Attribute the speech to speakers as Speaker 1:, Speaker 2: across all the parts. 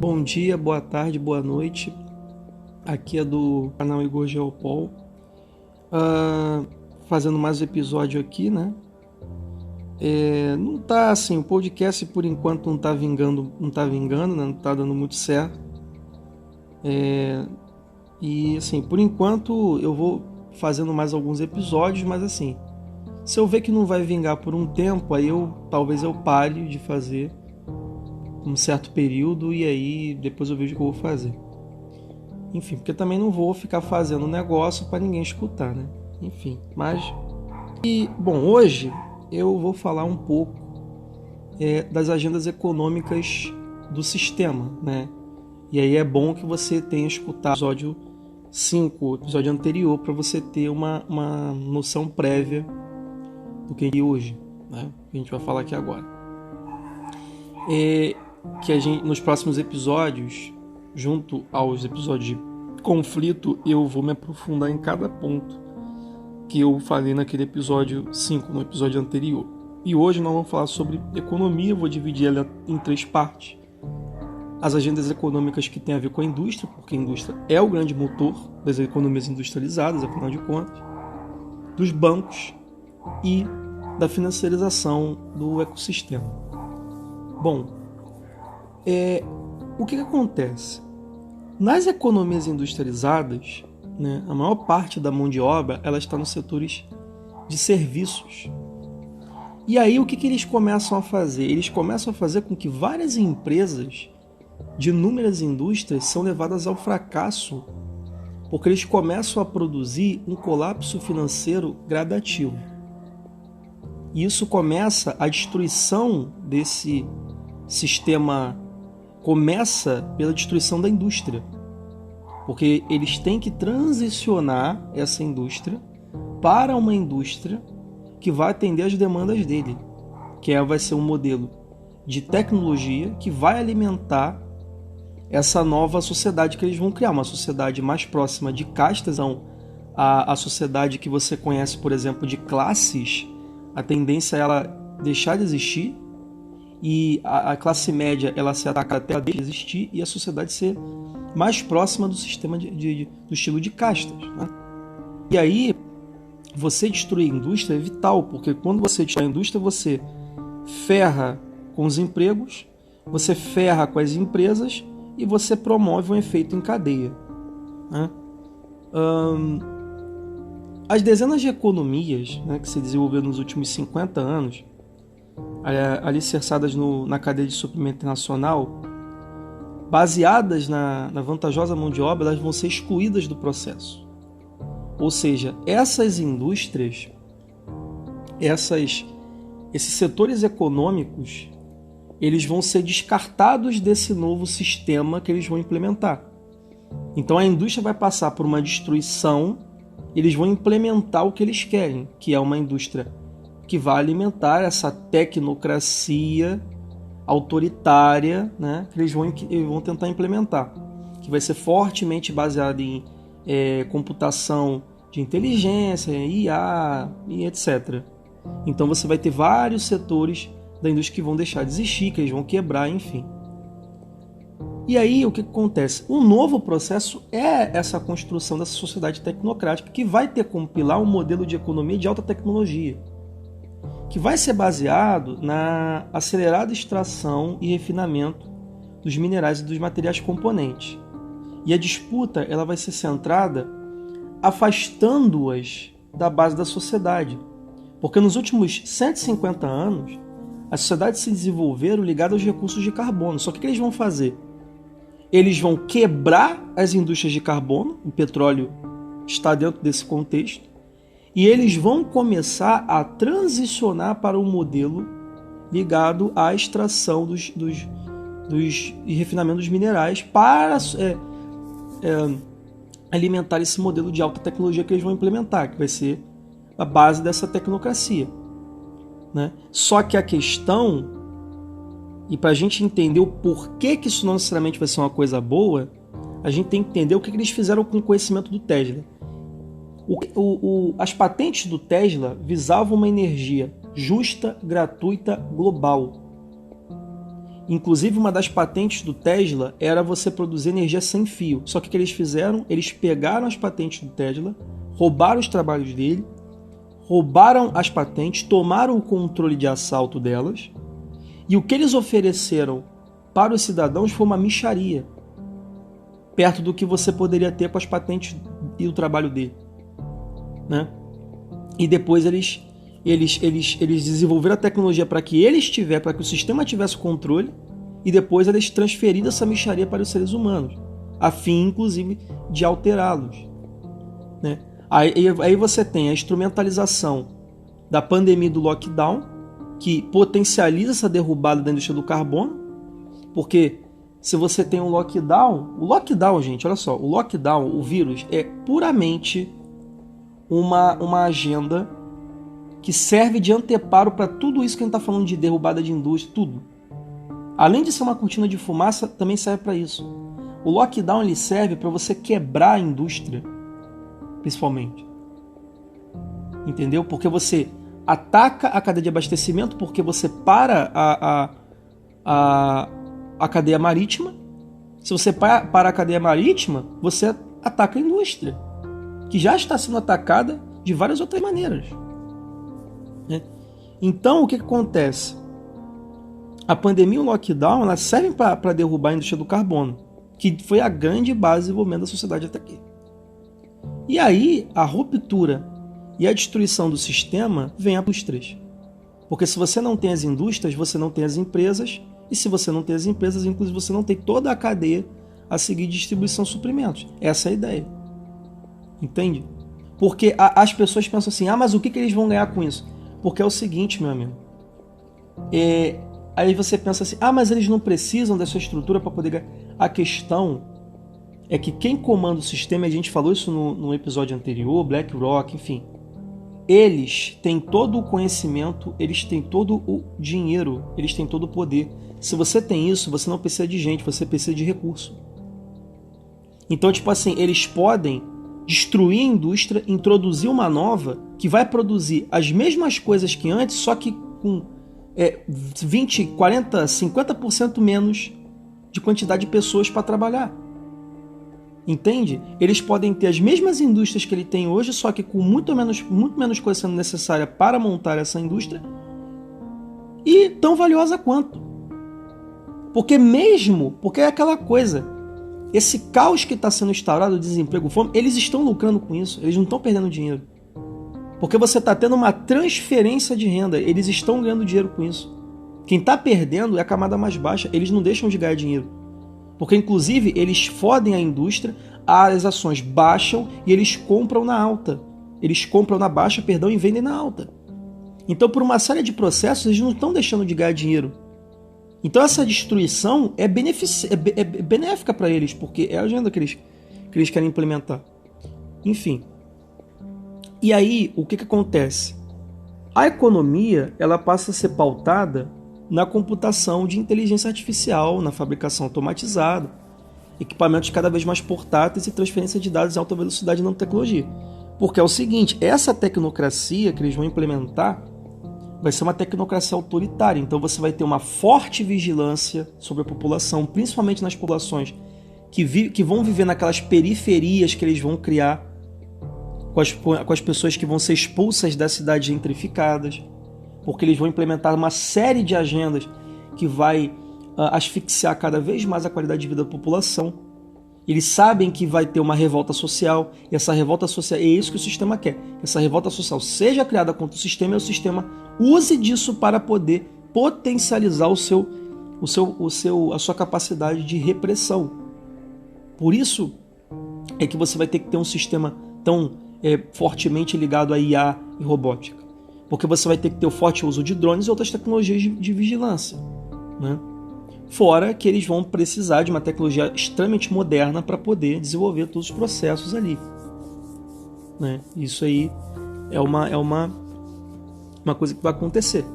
Speaker 1: Bom dia, boa tarde, boa noite. Aqui é do canal Igor Geopol. Fazendo mais um episódio aqui, né? Não tá assim, o podcast por enquanto não tá vingando, né? Não tá dando muito certo. E assim, por enquanto eu vou fazendo mais alguns episódios, mas assim, se eu ver que não vai vingar por um tempo, aí talvez eu pare de fazer um certo período e aí depois eu vejo o que eu vou fazer. Enfim, porque também não vou ficar fazendo negócio para ninguém escutar, né? Enfim, bom, hoje eu vou falar um pouco das agendas econômicas do sistema, né? E aí é bom que você tenha escutado o episódio 5, o episódio anterior, para você ter uma noção prévia do que é hoje, né? Que a gente vai falar aqui agora. Nos próximos episódios, junto aos episódios de conflito, eu vou me aprofundar em cada ponto que eu falei naquele episódio 5, no episódio anterior. E hoje nós vamos falar sobre economia, eu vou dividir ela em 3 partes. As agendas econômicas que têm a ver com a indústria, porque a indústria é o grande motor das economias industrializadas, afinal de contas, dos bancos e da financiarização do ecossistema. Bom, o que acontece? Nas economias industrializadas, né, a maior parte da mão de obra ela está nos setores de serviços. E aí o que eles começam a fazer? Eles começam a fazer com que várias empresas de inúmeras indústrias são levadas ao fracasso, porque eles começam a produzir um colapso financeiro gradativo. E isso começa a destruição desse sistema, começa pela destruição da indústria, porque eles têm que transicionar essa indústria para uma indústria que vai atender às demandas dele, que vai ser um modelo de tecnologia que vai alimentar essa nova sociedade que eles vão criar, uma sociedade mais próxima de castas, a sociedade que você conhece, por exemplo, de classes. A tendência é ela deixar de existir e a classe média ela se ataca até ela deixar de existir e a sociedade ser mais próxima do sistema do estilo de castas, né? E aí, você destruir a indústria é vital, porque quando você destrói a indústria, você ferra com os empregos, você ferra com as empresas e você promove um efeito em cadeia, né? As dezenas de economias, né, que se desenvolveram nos últimos 50 anos, alicerçadas na cadeia de suprimento internacional, baseadas na vantajosa mão de obra, elas vão ser excluídas do processo. Ou seja, essas indústrias, esses setores econômicos, eles vão ser descartados desse novo sistema que eles vão implementar. Então a indústria vai passar por uma destruição, eles vão implementar o que eles querem, que é uma indústria que vai alimentar essa tecnocracia autoritária, né, que eles vão tentar implementar, que vai ser fortemente baseada em computação de inteligência, IA e etc. Então você vai ter vários setores da indústria que vão deixar de existir, que eles vão quebrar, enfim. E aí o que acontece? Um novo processo é essa construção dessa sociedade tecnocrática que vai ter como pilar um modelo de economia de alta tecnologia, que vai ser baseado na acelerada extração e refinamento dos minerais e dos materiais componentes. E a disputa ela vai ser centrada afastando-as da base da sociedade. Porque nos últimos 150 anos, as sociedades se desenvolveram ligadas aos recursos de carbono. Só que o que eles vão fazer? Eles vão quebrar as indústrias de carbono, o petróleo está dentro desse contexto, e eles vão começar a transicionar para um modelo ligado à extração e refinamento dos minerais para alimentar esse modelo de alta tecnologia que eles vão implementar, que vai ser a base dessa tecnocracia, né? Só que a questão, e para a gente entender o porquê que isso não necessariamente vai ser uma coisa boa, a gente tem que entender o que eles fizeram com o conhecimento do Tesla. As patentes do Tesla visavam uma energia justa, gratuita, global. Inclusive, uma das patentes do Tesla era você produzir energia sem fio. Só que o que eles fizeram? Eles pegaram as patentes do Tesla, roubaram os trabalhos dele, roubaram as patentes, tomaram o controle de assalto delas, e o que eles ofereceram para os cidadãos foi uma mixaria, perto do que você poderia ter com as patentes e o trabalho dele, né? E depois eles desenvolveram a tecnologia para que para que o sistema tivesse controle, e depois eles transferiram essa mixaria para os seres humanos, a fim, inclusive, de alterá-los, né? Aí você tem a instrumentalização da pandemia do lockdown, que potencializa essa derrubada da indústria do carbono, porque se você tem um lockdown, gente, olha só, o lockdown, o vírus, é puramente uma agenda que serve de anteparo para tudo isso que a gente está falando de derrubada de indústria, tudo. Além de ser uma cortina de fumaça, também serve para isso. O lockdown ele serve para você quebrar a indústria, principalmente. Entendeu? Porque você ataca a cadeia de abastecimento, porque você para a cadeia marítima. Se você para a cadeia marítima, você ataca a indústria, que já está sendo atacada de várias outras maneiras, né? Então, o que acontece? A pandemia e o lockdown elas servem para derrubar a indústria do carbono, que foi a grande base de desenvolvimento da sociedade até aqui. E aí, a ruptura e a destruição do sistema vem a indústrias. Porque se você não tem as indústrias, você não tem as empresas, e se você não tem as empresas, inclusive você não tem toda a cadeia a seguir distribuição de suprimentos. Essa é a ideia. Entende? Porque as pessoas pensam assim, mas o que eles vão ganhar com isso? Porque é o seguinte, meu amigo. Aí você pensa assim, mas eles não precisam dessa estrutura para poder ganhar. A questão é que quem comanda o sistema, a gente falou isso no episódio anterior, BlackRock, enfim, eles têm todo o conhecimento, eles têm todo o dinheiro, eles têm todo o poder. Se você tem isso, você não precisa de gente, você precisa de recurso. Então, tipo assim, eles podem destruir a indústria, introduzir uma nova que vai produzir as mesmas coisas que antes, só que com 20, 40, 50% menos de quantidade de pessoas para trabalhar. Entende? Eles podem ter as mesmas indústrias que ele tem hoje, só que com muito menos coisa sendo necessária para montar essa indústria, e tão valiosa quanto. Porque é aquela coisa, esse caos que está sendo instaurado, o desemprego, fome, eles estão lucrando com isso, eles não estão perdendo dinheiro. Porque você está tendo uma transferência de renda, eles estão ganhando dinheiro com isso. Quem está perdendo é a camada mais baixa, eles não deixam de ganhar dinheiro. Porque, inclusive, eles fodem a indústria, as ações baixam e eles compram na alta. Eles compram na baixa, e vendem na alta. Então, por uma série de processos, eles não estão deixando de ganhar dinheiro. Então, essa destruição é benéfica para eles, porque é a agenda que eles querem implementar. Enfim. E aí, o que acontece? A economia ela passa a ser pautada na computação de inteligência artificial, na fabricação automatizada, equipamentos cada vez mais portáteis e transferência de dados em alta velocidade e nanotecnologia. Porque é o seguinte, essa tecnocracia que eles vão implementar vai ser uma tecnocracia autoritária, então você vai ter uma forte vigilância sobre a população, principalmente nas populações que vão viver naquelas periferias que eles vão criar, com as pessoas que vão ser expulsas das cidades gentrificadas, porque eles vão implementar uma série de agendas que vai asfixiar cada vez mais a qualidade de vida da população. Eles sabem que vai ter uma revolta social, e essa revolta social é isso que o sistema quer. Essa revolta social seja criada contra o sistema e o sistema use disso para poder potencializar a sua capacidade de repressão. Por isso é que você vai ter que ter um sistema tão fortemente ligado a IA e robótica. Porque você vai ter que ter o forte uso de drones e outras tecnologias de vigilância, né? Fora que eles vão precisar de uma tecnologia extremamente moderna para poder desenvolver todos os processos ali, né? Isso aí é uma coisa que vai acontecer.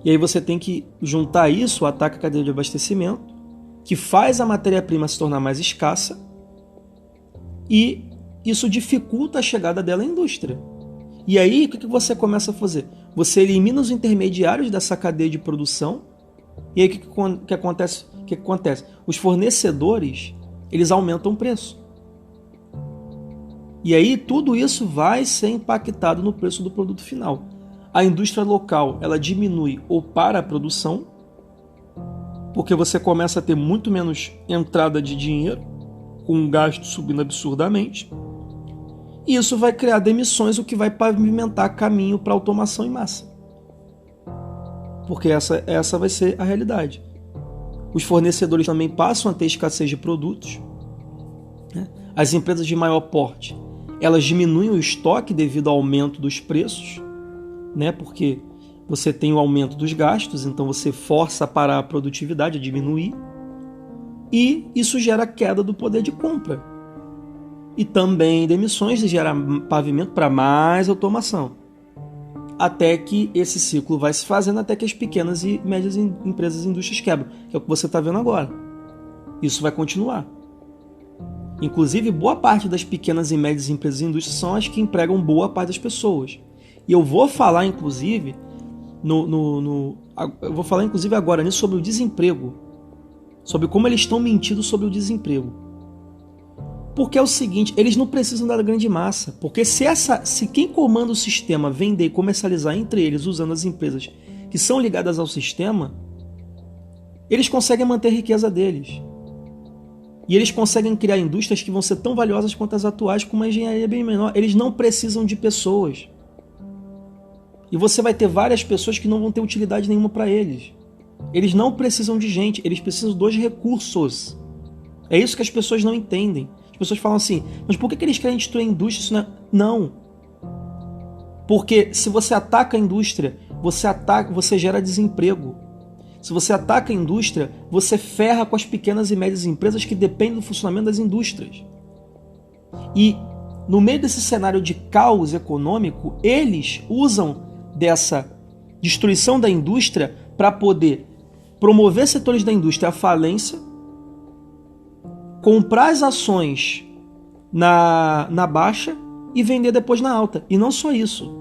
Speaker 1: E aí você tem que juntar isso, o ataque à cadeia de abastecimento, que faz a matéria-prima se tornar mais escassa, e isso dificulta a chegada dela à indústria. E aí, o que você começa a fazer? Você elimina os intermediários dessa cadeia de produção, E aí o que acontece? O que acontece? Os fornecedores, eles aumentam o preço. E aí tudo isso vai ser impactado no preço do produto final. A indústria local, ela diminui ou para a produção, porque você começa a ter muito menos entrada de dinheiro, com um gasto subindo absurdamente. E isso vai criar demissões, o que vai pavimentar caminho para automação em massa. Porque essa vai ser a realidade. Os fornecedores também passam a ter escassez de produtos. As empresas de maior porte, elas diminuem o estoque devido ao aumento dos preços, porque você tem o aumento dos gastos, então você força a parar a produtividade, a diminuir, e isso gera queda do poder de compra. E também demissões, gera pavimento para mais automação. Até que esse ciclo vai se fazendo, até que as pequenas e médias empresas e indústrias quebram, que é o que você está vendo agora. Isso vai continuar. Inclusive, boa parte das pequenas e médias empresas e indústrias são as que empregam boa parte das pessoas. E eu vou falar, inclusive, eu vou falar inclusive agora nisso sobre o desemprego, sobre como eles estão mentindo sobre o desemprego. Porque é o seguinte, eles não precisam da grande massa, porque se quem comanda o sistema vender e comercializar entre eles usando as empresas que são ligadas ao sistema, eles conseguem manter a riqueza deles. E eles conseguem criar indústrias que vão ser tão valiosas quanto as atuais, com uma engenharia bem menor. Eles não precisam de pessoas. E você vai ter várias pessoas que não vão ter utilidade nenhuma para eles. Eles não precisam de gente, eles precisam dos recursos. É isso que as pessoas não entendem. As pessoas falam assim, mas por que eles querem destruir a indústria? Não. Porque se você ataca a indústria, você gera desemprego. Se você ataca a indústria, você ferra com as pequenas e médias empresas que dependem do funcionamento das indústrias. E no meio desse cenário de caos econômico, eles usam dessa destruição da indústria para poder promover setores da indústria à falência, comprar as ações na baixa e vender depois na alta. E não só isso.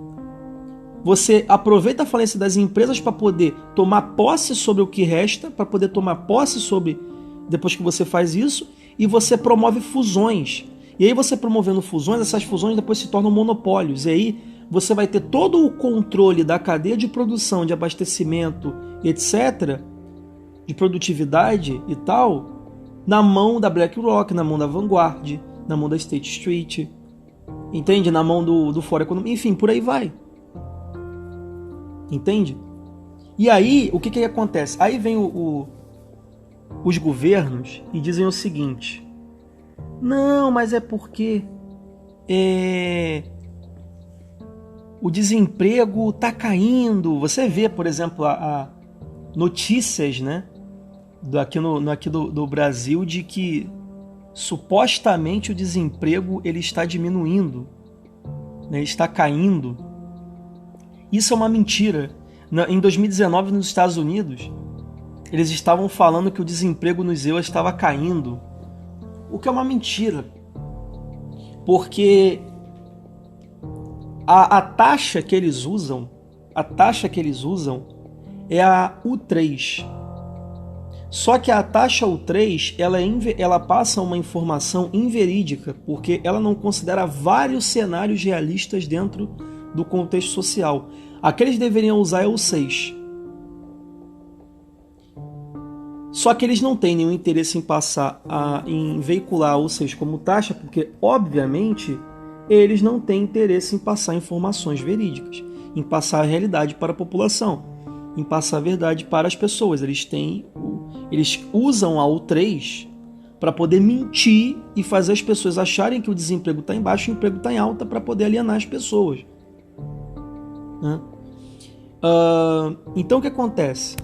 Speaker 1: Você aproveita a falência das empresas para poder tomar posse sobre o que resta, para poder tomar posse sobre, depois que você faz isso, e você promove fusões. E aí você promovendo fusões, essas fusões depois se tornam monopólios. E aí você vai ter todo o controle da cadeia de produção, de abastecimento, etc., de produtividade e tal, na mão da BlackRock, na mão da Vanguard, na mão da State Street, entende? Na mão do Fórum Econômico, enfim, por aí vai. Entende? E aí, o que acontece? Aí vem os governos e dizem o seguinte: não, mas é porque o desemprego está caindo. Você vê, por exemplo, a notícias, aqui do Brasil, de que supostamente o desemprego ele está diminuindo, está caindo. Isso é uma mentira. Em 2019, nos Estados Unidos, eles estavam falando que o desemprego nos EUA estava caindo, o que é uma mentira, porque a taxa que eles usam, é a U3. Só que a taxa U3, ela passa uma informação inverídica, porque ela não considera vários cenários realistas dentro do contexto social. Aqueles deveriam usar é o 6. Só que eles não têm nenhum interesse em veicular o 6 como taxa, porque, obviamente, eles não têm interesse em passar informações verídicas, em passar a realidade para a população, em passar a verdade para as pessoas. Eles usam a U3 para poder mentir e fazer as pessoas acharem que o desemprego está em baixo e o emprego está em alta, para poder alienar as pessoas. Então o que acontece?